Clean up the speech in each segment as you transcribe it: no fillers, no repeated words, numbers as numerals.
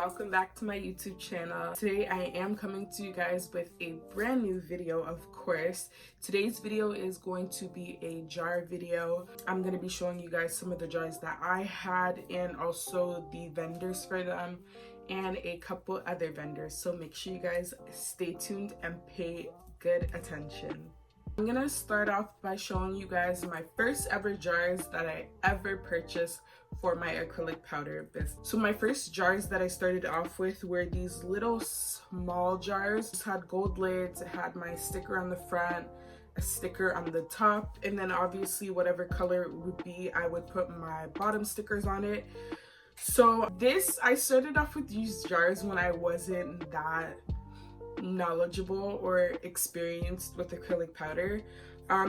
welcome back to my YouTube channel. Today I am coming to you guys with a brand new video, of course. Today's video is going to be a jar video. I'm going to be showing you guys some of the jars that I had and also the vendors for them and a couple other vendors. So make sure you guys stay tuned and pay good attention. I'm gonna start off by showing you guys my first ever jars that I ever purchased for my acrylic powder business. So my first jars that I started off with were these little small jars. It had gold lids, it had my sticker on the front, a sticker on the top, and then obviously whatever color it would be, I would put my bottom stickers on it. So I started off with these jars when I wasn't that knowledgeable or experienced with acrylic powder,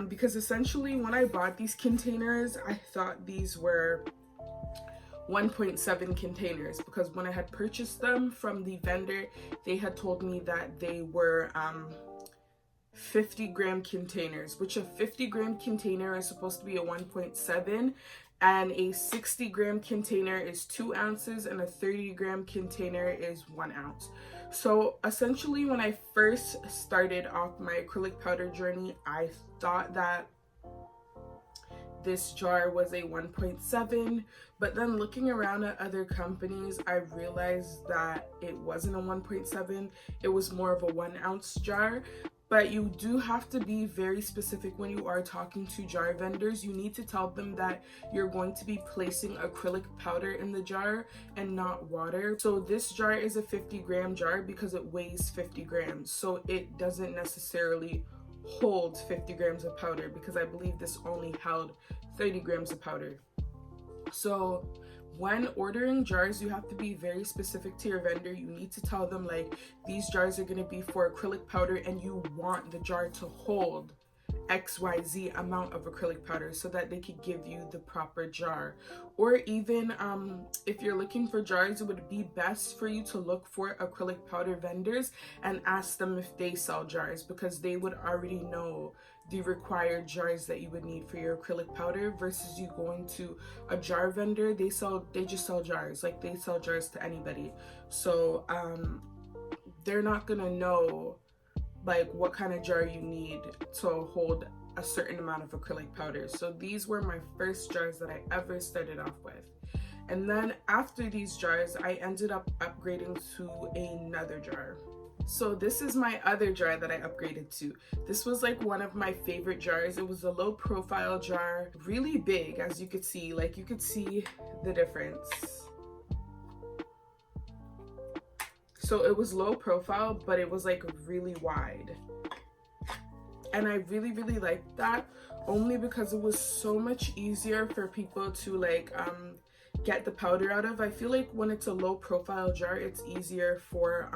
because essentially when I bought these containers, I thought these were 1.7 containers, because when I had purchased them from the vendor, they had told me that they were 50-gram containers, which a 50-gram container is supposed to be a 1.7, and a 60-gram container is 2 ounces, and a 30-gram container is 1 ounce. So essentially when I first started off my acrylic powder journey, I thought that this jar was a 1.7, but then looking around at other companies, I realized that it wasn't a 1.7, it was more of a 1 ounce jar. But you do have to be very specific when you are talking to jar vendors. You need to tell them that you're going to be placing acrylic powder in the jar and not water. So this jar is a 50-gram jar because it weighs 50 grams. So it doesn't necessarily hold 50 grams of powder, because I believe this only held 30 grams of powder. So when ordering jars, you have to be very specific to your vendor. You need to tell them, like, these jars are going to be for acrylic powder and you want the jar to hold XYZ amount of acrylic powder so that they could give you the proper jar. Or even if you're looking for jars, it would be best for you to look for acrylic powder vendors and ask them if they sell jars, because they would already know the required jars that you would need for your acrylic powder, versus you going to a jar vendor. They just sell jars, like they sell jars to anybody. So they're not gonna know like what kind of jar you need to hold a certain amount of acrylic powder. So these were my first jars that I ever started off with. And then after these jars, I ended up upgrading to another jar. So this is my other jar that I upgraded to. This was like one of my favorite jars. It was a low profile jar, really big, as you could see. Like, you could see the difference. So it was low profile, but it was like really wide. And I really liked that, only because it was so much easier for people to like get the powder out of. I feel like when it's a low profile jar, it's easier for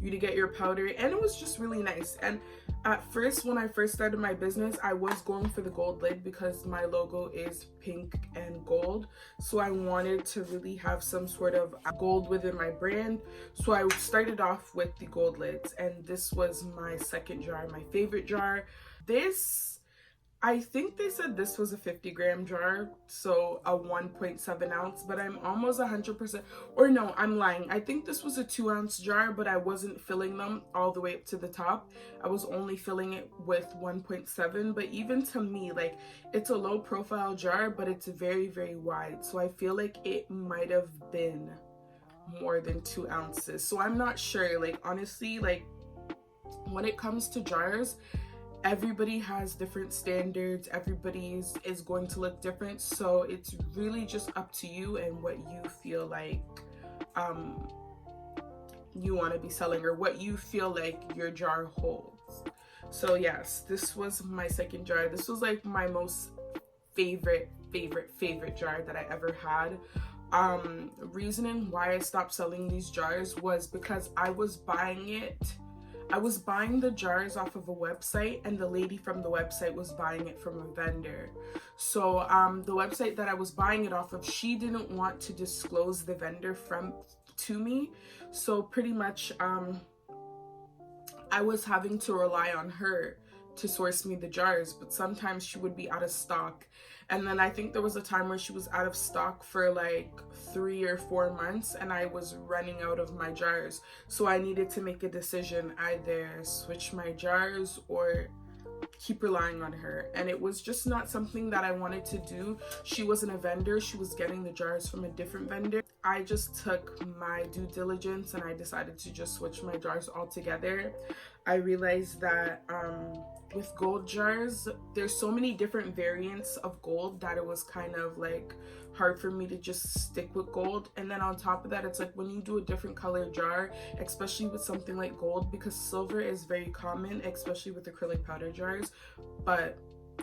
you to get your powder, and it was just really nice. And at first, when I first started my business, I was going for the gold lid because my logo is pink and gold, so I wanted to really have some sort of gold within my brand. So I started off with the gold lids, and this was my second jar, my favorite jar. I think they said this was a 50-gram jar, so a 1.7 ounce, but I'm almost 100%, or no, I'm lying. I think this was a 2 ounce jar, but I wasn't filling them all the way up to the top. I was only filling it with 1.7, but even to me, like, it's a low profile jar, but it's very wide. So I feel like it might have been more than 2 ounces. So I'm not sure, like, honestly, like, when it comes to jars, everybody has different standards. Everybody's is going to look different, so it's really just up to you and what you feel like you want to be selling, or what you feel like your jar holds. So yes, this was my second jar. This was like my most favorite jar that I ever had. Reasoning why I stopped selling these jars was because I was buying the jars off of a website, and the lady from the website was buying it from a vendor. So the website that I was buying it off of, she didn't want to disclose the vendor to me. So pretty much I was having to rely on her to source me the jars, but sometimes she would be out of stock. And then I think there was a time where she was out of stock for like 3 or 4 months, and I was running out of my jars. So I needed to make a decision, either switch my jars or keep relying on her. And it was just not something that I wanted to do. She wasn't a vendor, she was getting the jars from a different vendor. I just took my due diligence and I decided to just switch my jars altogether. I realized that with gold jars, there's so many different variants of gold that it was kind of like hard for me to just stick with gold. And then on top of that, it's like when you do a different color jar, especially with something like gold, because silver is very common, especially with acrylic powder jars, but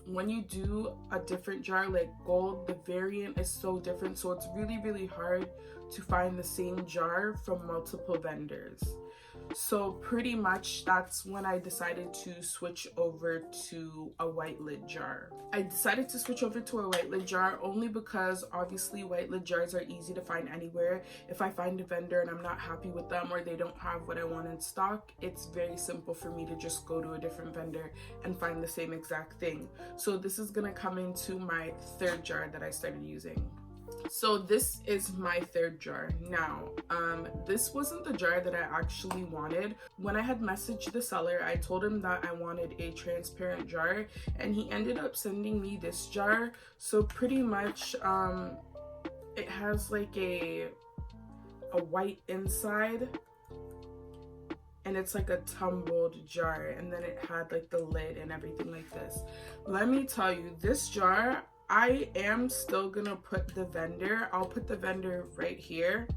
when you do a different jar like gold, the variant is so different, so it's really hard to find the same jar from multiple vendors. So pretty much that's when I decided to switch over to a white lid jar. I decided to switch over to a white lid jar only because obviously white lid jars are easy to find anywhere. If I find a vendor and I'm not happy with them or they don't have what I want in stock, it's very simple for me to just go to a different vendor and find the same exact thing. So this is gonna come into my third jar that I started using. So this is my third jar. Now, this wasn't the jar that I actually wanted. When I had messaged the seller, I told him that I wanted a transparent jar, and he ended up sending me this jar. So pretty much, it has like a white inside, and it's like a tumbled jar, and then it had like the lid and everything like this. Let me tell you, this jar, I am still gonna put the vendor. I'll put the vendor right here.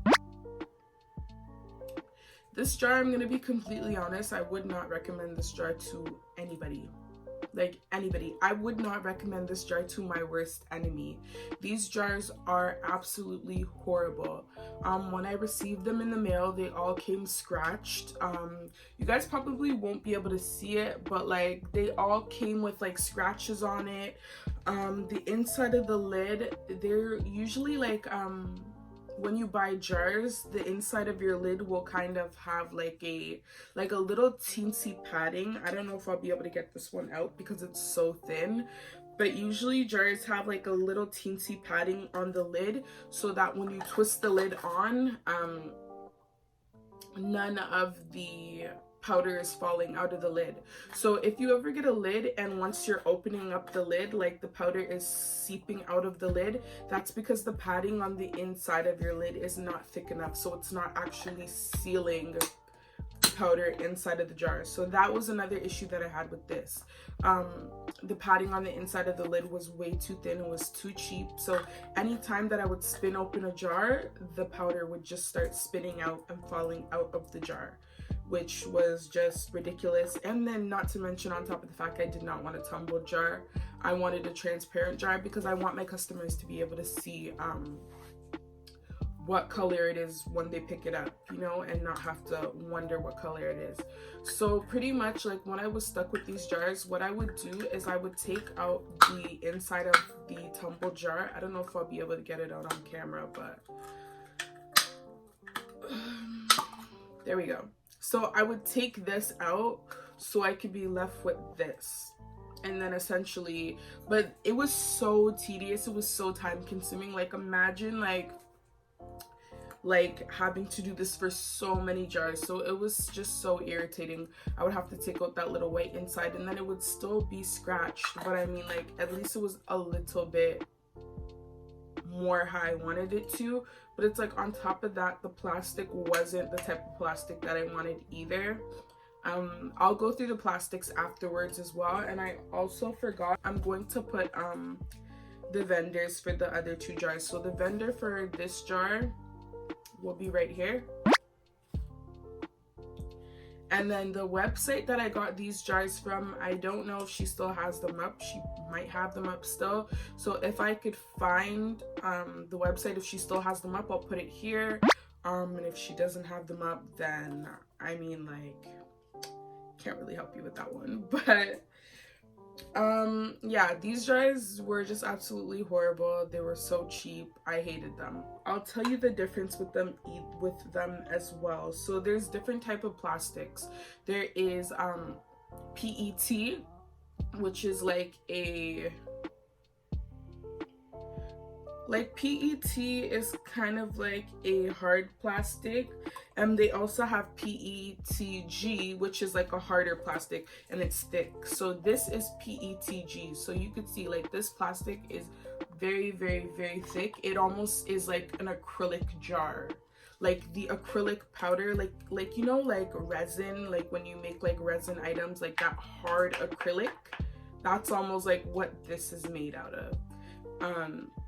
This jar, I'm gonna be completely honest, I would not recommend this jar to anybody. Like anybody. I would not recommend this jar to my worst enemy. These jars are absolutely horrible. When I received them in the mail, they all came scratched. You guys probably won't be able to see it, but like they all came with like scratches on it. The inside of the lid, they're usually like when you buy jars, the inside of your lid will kind of have like a little teensy padding. I don't know if I'll be able to get this one out because it's so thin, but usually jars have like a little teensy padding on the lid so that when you twist the lid on, none of the powder is falling out of the lid. So if you ever get a lid and once you're opening up the lid, like the powder is seeping out of the lid, that's because the padding on the inside of your lid is not thick enough, so it's not actually sealing powder inside of the jar. So that was another issue that I had with this. The padding on the inside of the lid was way too thin, it was too cheap, so anytime that I would spin open a jar, the powder would just start spinning out and falling out of the jar, which was just ridiculous. And then not to mention, on top of the fact, I did not want a tumbled jar. I wanted a transparent jar because I want my customers to be able to see what color it is when they pick it up, you know, and not have to wonder what color it is. So pretty much like when I was stuck with these jars, what I would do is I would take out the inside of the tumbled jar. I don't know if I'll be able to get it out on camera, but there we go. So I would take this out so I could be left with this. And then essentially, but it was so tedious, it was so time consuming. Like imagine like having to do this for so many jars. So it was just so irritating. I would have to take out that little white inside and then it would still be scratched. But I mean, like at least it was a little bit more how I wanted it to. But it's like on top of that, the plastic wasn't the type of plastic that I wanted either. I'll go through the plastics afterwards as well. And I also forgot, I'm going to put the vendors for the other two jars. So the vendor for this jar will be right here. And then the website that I got these jars from, I don't know if she still has them up. She might have them up still. So if I could find the website, if she still has them up, I'll put it here. And if she doesn't have them up, then I mean, like, can't really help you with that one. But yeah, these jars were just absolutely horrible. They were so cheap. I hated them. I'll tell you the difference with them as well. So there's different type of plastics. There is PET, which is like PET is kind of like a hard plastic, and they also have PETG, which is like a harder plastic and it's thick. So this is PETG. So you could see like this plastic is very, very, very thick. It almost is like an acrylic jar, like the acrylic powder, like you know, like resin, like when you make like resin items, like that hard acrylic. That's almost like what this is made out of.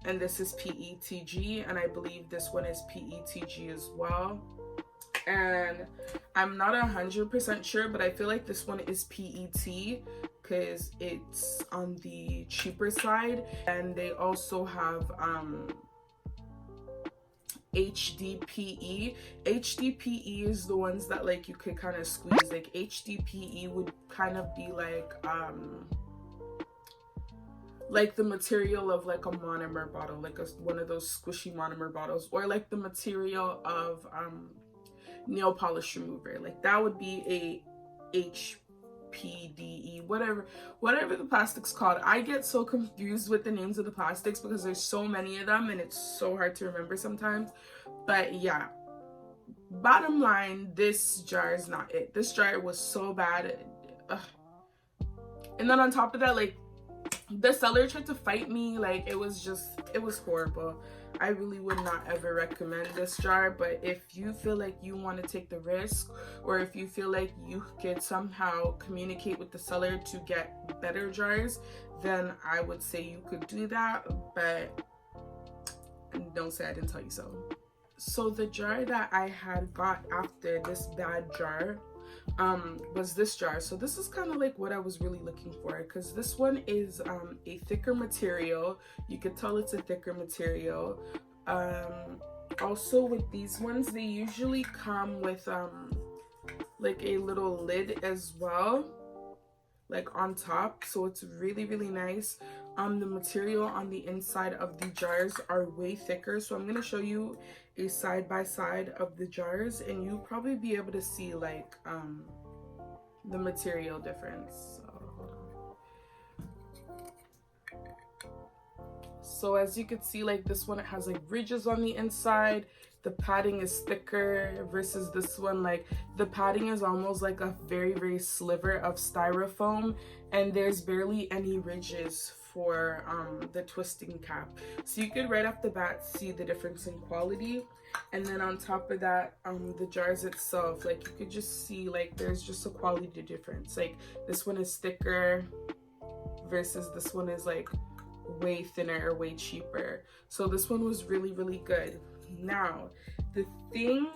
And this is PETG, and I believe this one is PETG as well. And I'm not 100% sure, but I feel like this one is PET because it's on the cheaper side. And they also have Hdpe. Hdpe is the ones that like you could kind of squeeze. Like Hdpe would kind of be like the material of like a monomer bottle, like one of those squishy monomer bottles, or like the material of nail polish remover. Like that would be a HPDE, whatever the plastic's called. I get so confused with the names of the plastics because there's so many of them and it's so hard to remember sometimes. But yeah, bottom line, this jar is not it. This jar was so bad. Ugh. And then on top of that, like, the seller tried to fight me. Like it was horrible. I really would not ever recommend this jar. But if you feel like you want to take the risk, or if you feel like you could somehow communicate with the seller to get better jars, then I would say you could do that. But don't say I didn't tell you so. So the jar that I had got after this bad jar was this jar. So this is kind of like what I was really looking for, because this one is a thicker material. You could tell it's a thicker material. Also with these ones, they usually come with like a little lid as well, like on top, so it's really, really nice. The material on the inside of the jars are way thicker, so I'm going to show you a side by side of the jars, and you'll probably be able to see like the material difference. So as you can see, like this one, it has like ridges on the inside. The padding is thicker versus this one. Like the padding is almost like a very, very sliver of styrofoam, and there's barely any ridges for the twisting cap. So you could right off the bat see the difference in quality. And then on top of that, the jars itself, like you could just see like there's just a quality difference. Like this one is thicker versus this one is like way thinner or way cheaper. So this one was really, really good. Now the thing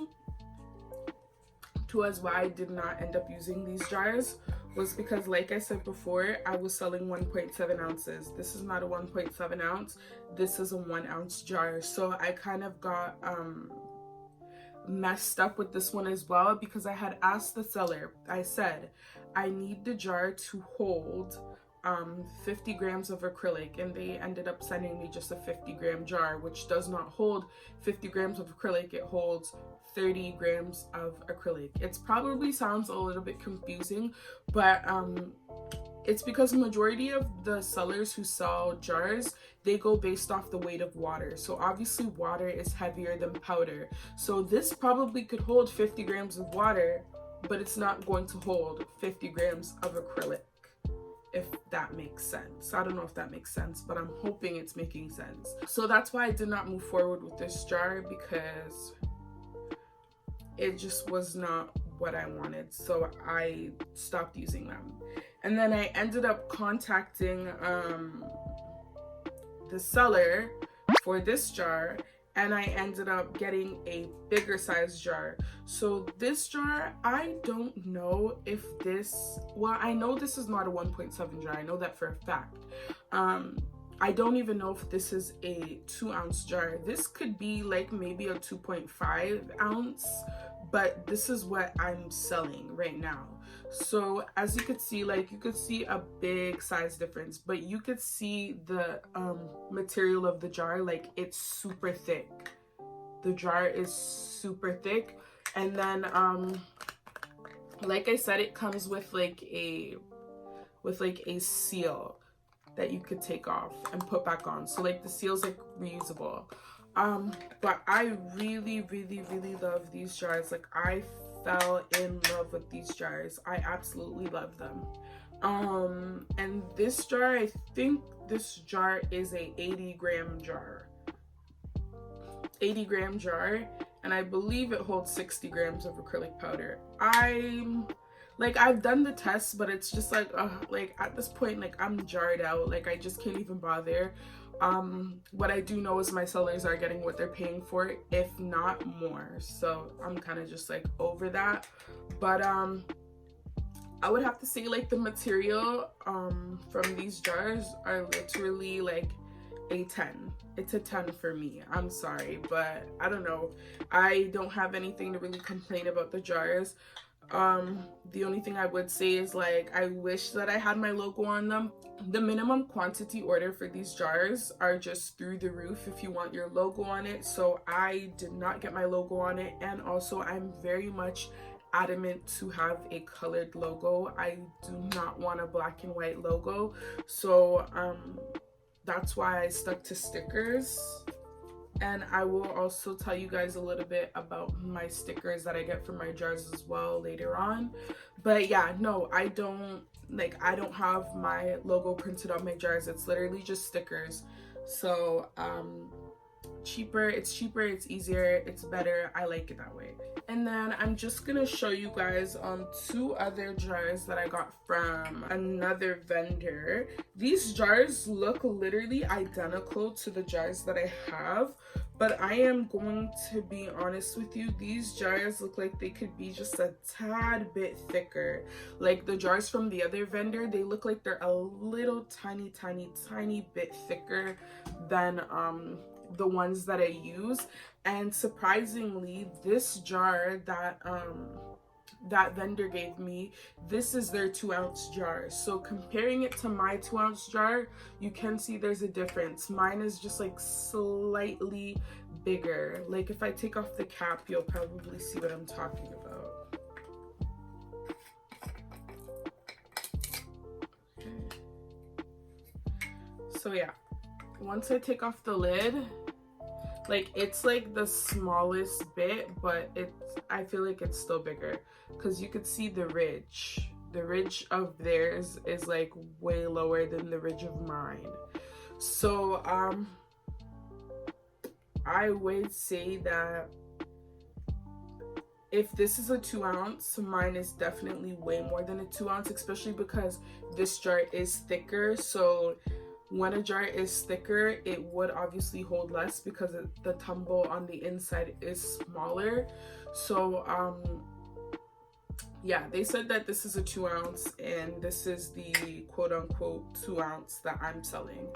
to us why I did not end up using these jars was because, like I said before, I was selling 1.7 ounces. This is not a 1.7 ounce. This is a 1 ounce jar. So I kind of got messed up with this one as well, because I had asked the seller, I said, I need the jar to hold 50 grams of acrylic, and they ended up sending me just a 50-gram jar, which does not hold 50 grams of acrylic. It holds 30 grams of acrylic. It probably sounds a little bit confusing, but it's because the majority of the sellers who sell jars, they go based off the weight of water. So obviously water is heavier than powder. So this probably could hold 50 grams of water, but it's not going to hold 50 grams of acrylic, if that makes sense. I don't know if that makes sense, but I'm hoping it's making sense. So that's why I did not move forward with this jar, because it just was not what I wanted. So I stopped using them. And then I ended up contacting the seller for this jar, and I ended up getting a bigger size jar. So this jar, I don't know if this, well, I know this is not a 1.7 jar. I know that for a fact. I don't even know if this is a 2 ounce jar. This could be like maybe a 2.5 ounce, but this is what I'm selling right now. So as you could see, like you could see a big size difference, but you could see the material of the jar, like it's super thick. The jar is super thick. And then like I said, it comes with like a with like a seal that you could take off and put back on. So like the seal's like reusable. But I really love these jars. Like I fell in love with these jars. I absolutely love them. And this jar, I think this jar is a 80-gram jar. 80-gram jar, and I believe it holds 60 grams of acrylic powder. I've done the test, but it's just like at this point, like I'm jarred out. Like I just can't even bother. What I do know is my sellers are getting what they're paying for, if not more. So I'm kind of just like over that. But I would have to say like the material from these jars are literally like a 10. It's a 10 for me. I'm sorry, but I don't know. I don't have anything to really complain about the jars. The only thing I would say is like I wish that I had my logo on them. The minimum quantity order for these jars are just through the roof if you want your logo on it. So I did not get my logo on it, and also I'm very much adamant to have a colored logo. I do not want a black and white logo. So that's why I stuck to stickers. And I will also tell you guys a little bit about my stickers that I get from my jars as well later on. But yeah, no, I don't have my logo printed on my jars. It's literally just stickers. So it's cheaper, it's easier, it's better. I like it that way. And then I'm just gonna show you guys 2 other jars that I got from another vendor. These jars look literally identical to the jars that I have, but I am going to be honest with you, these jars look like they could be just a tad bit thicker. Like the jars from the other vendor, they look like they're a little tiny bit thicker than the ones that I use. And surprisingly, this jar that that vendor gave me, this is their 2-ounce jar. So comparing it to my 2-ounce jar, you can see there's a difference. Mine is just like slightly bigger. Like if I take off the cap, you'll probably see what I'm talking about. So yeah, once I take off the lid, like it's like the smallest bit, but I feel like it's still bigger because you could see the ridge of theirs is like way lower than the ridge of mine. So I would say that if this is a 2-ounce, mine is definitely way more than a 2-ounce, especially because this jar is thicker. So when a jar is thicker, it would obviously hold less because the tumble on the inside is smaller. So yeah, they said that this is a 2-ounce and this is the quote-unquote 2-ounce that I'm selling.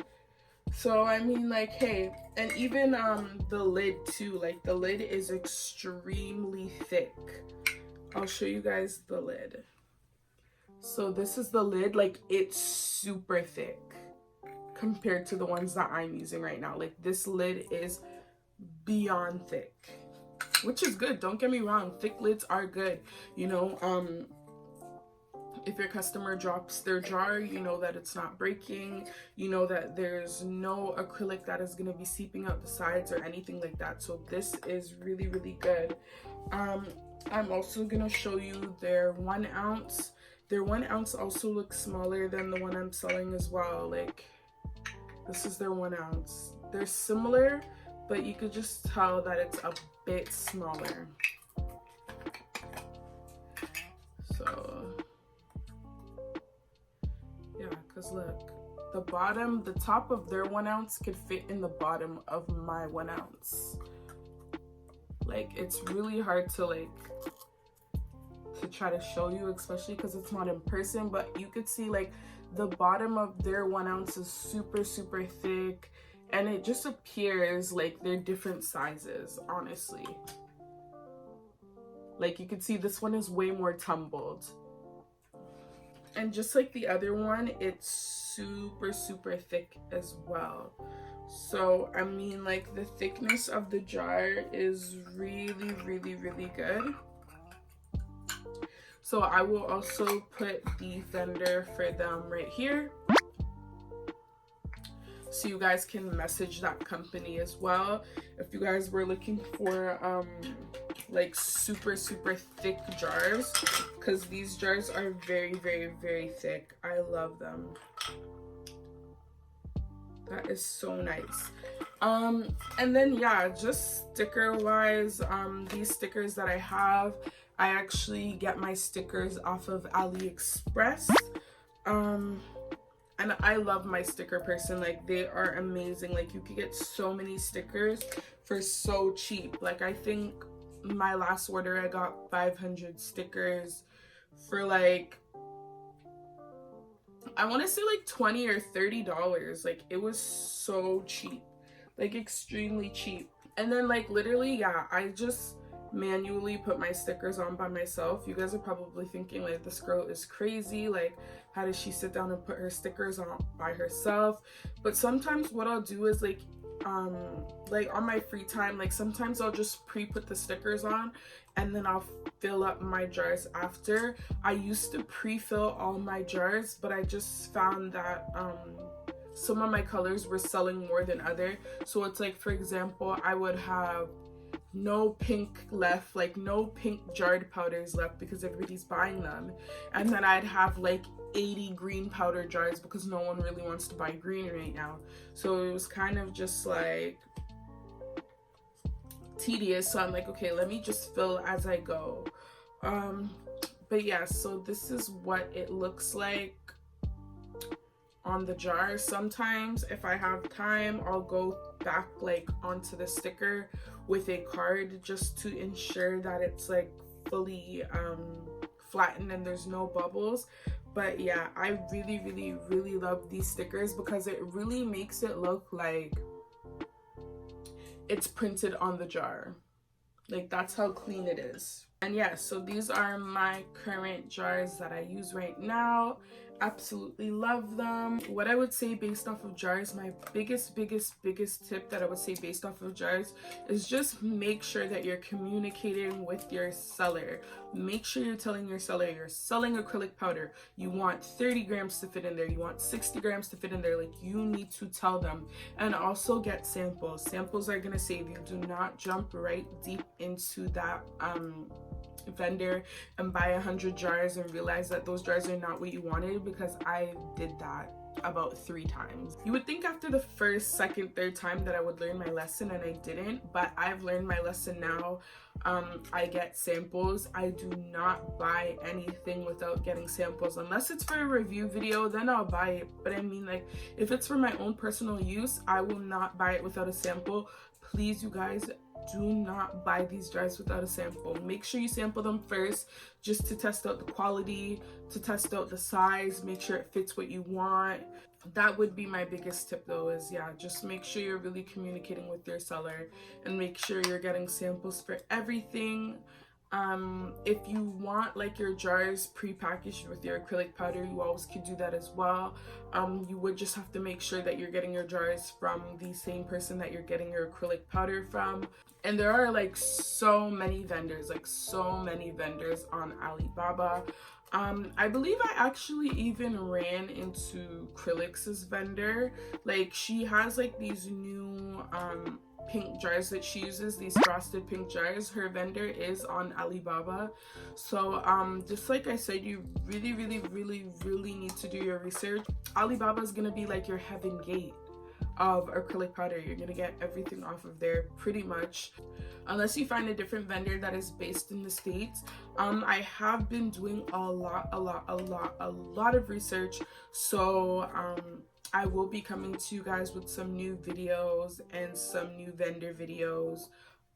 So I mean, like, hey, and even the lid too, like the lid is extremely thick. I'll show you guys the lid. So this is the lid, like it's super thick compared to the ones that I'm using right now. Like this lid is beyond thick, which is good. Don't get me wrong, thick lids are good. You know, if your customer drops their jar, you know that it's not breaking. You know that there's no acrylic that is going to be seeping out the sides or anything like that. So this is really good. I'm also going to show you their 1-ounce. Their 1-ounce also looks smaller than the one I'm selling as well. Like this is their 1-ounce. They're similar, but you could just tell that it's a bit smaller. So yeah, because look, the top of their 1-ounce could fit in the bottom of my 1-ounce. Like it's really hard to try to show you, especially because it's not in person, but you could see like the bottom of their 1-ounce is super thick, and it just appears like they're different sizes, honestly. Like you could see this one is way more tumbled. And just like the other one, it's super thick as well. So I mean, like the thickness of the jar is really good. So I will also put the vendor for them right here, so you guys can message that company as well if you guys were looking for like super thick jars, because these jars are very thick. I love them. That is so nice. And then yeah, just sticker wise, these stickers that I have, I actually get my stickers off of AliExpress. And I love my sticker person. Like, they are amazing. Like, you can get so many stickers for so cheap. Like, I think my last order I got 500 stickers for like, I want to say like $20 or $30. Like, it was so cheap, like extremely cheap. And then like literally, yeah, I just manually put my stickers on by myself. You guys are probably thinking like, this girl is crazy, like how does she sit down and put her stickers on by herself? But sometimes what I'll do is like on my free time, like sometimes I'll just pre-put the stickers on and then I'll fill up my jars after. I used to pre-fill all my jars, but I just found that some of my colors were selling more than other. So it's like, for example, I would have no pink left, like no pink jarred powders left because everybody's buying them, and then I'd have like 80 green powder jars because no one really wants to buy green right now. So it was kind of just like tedious. So I'm like, okay, let me just fill as I go. But yeah, so this is what it looks like on the jar. Sometimes if I have time, I'll go back like onto the sticker with a card just to ensure that it's like fully flattened and there's no bubbles. But yeah, I really love these stickers because it really makes it look like it's printed on the jar. Like, that's how clean it is. And yeah, so these are my current jars that I use right now. Absolutely love them. What I would say based off of jars, my biggest tip that I would say based off of jars is just make sure that you're communicating with your seller. Make sure you're telling your seller you're selling acrylic powder. You want 30 grams to fit in there. You want 60 grams to fit in there. Like, you need to tell them. And also get samples. Samples are gonna save you. Do not jump right deep into that vendor and buy 100 jars and realize that those jars are not what you wanted, because I did that about 3 times. You would think after the first, second, third time that I would learn my lesson, and I didn't, but I've learned my lesson now. I get samples. I do not buy anything without getting samples. Unless it's for a review video, then I'll buy it. But I mean, like, if it's for my own personal use, I will not buy it without a sample. Please, you guys, do not buy these jars without a sample. Make sure you sample them first, just to test out the quality, to test out the size, make sure it fits what you want. That would be my biggest tip though, is yeah, just make sure you're really communicating with your seller and make sure you're getting samples for everything. If you want like your jars pre-packaged with your acrylic powder, you always could do that as well. You would just have to make sure that you're getting your jars from the same person that you're getting your acrylic powder from. And there are like so many vendors on Alibaba. I believe I actually even ran into Acrylic's vendor. Like, she has like these new pink jars that she uses, these frosted pink jars. Her vendor is on Alibaba. So just like I said, you really need to do your research. Alibaba is gonna be like your heaven gate of acrylic powder. You're gonna get everything off of there pretty much, unless you find a different vendor that is based in the States. I have been doing a lot of research, so I will be coming to you guys with some new videos and some new vendor videos.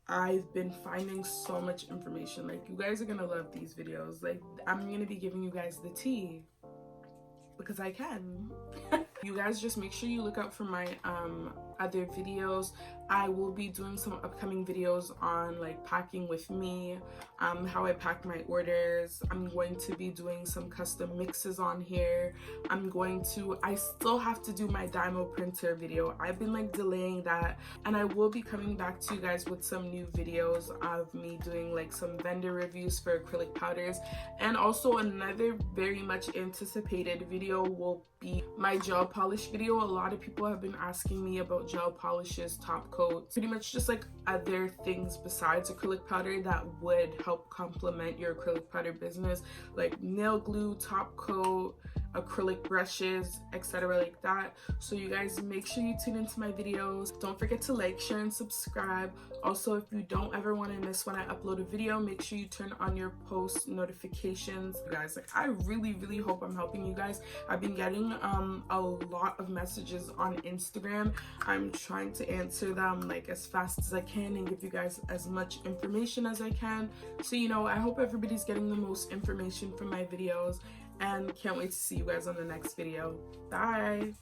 I've been finding so much information. Like, you guys are gonna love these videos. Like, I'm gonna be giving you guys the tea because I can. You guys just make sure you look out for my other videos. I will be doing some upcoming videos on like packing with me, how I pack my orders. I'm going to be doing some custom mixes on here. I still have to do my Dymo printer video. I've been like delaying that, and I will be coming back to you guys with some new videos of me doing like some vendor reviews for acrylic powders. And also another very much anticipated video will be my gel polish video. A lot of people have been asking me about gel polishes, top coats, pretty much just like other things besides acrylic powder that would help complement your acrylic powder business, like nail glue, top coat, acrylic brushes, etc. like that. So you guys make sure you tune into my videos. Don't forget to like, share, and subscribe. Also, if you don't ever want to miss when I upload a video, make sure you turn on your post notifications. You guys, like, I really hope I'm helping you guys. I've been getting a lot of messages on Instagram. I'm trying to answer them like as fast as I can and give you guys as much information as I can. So, you know, I hope everybody's getting the most information from my videos, and can't wait to see you guys on the next video. Bye.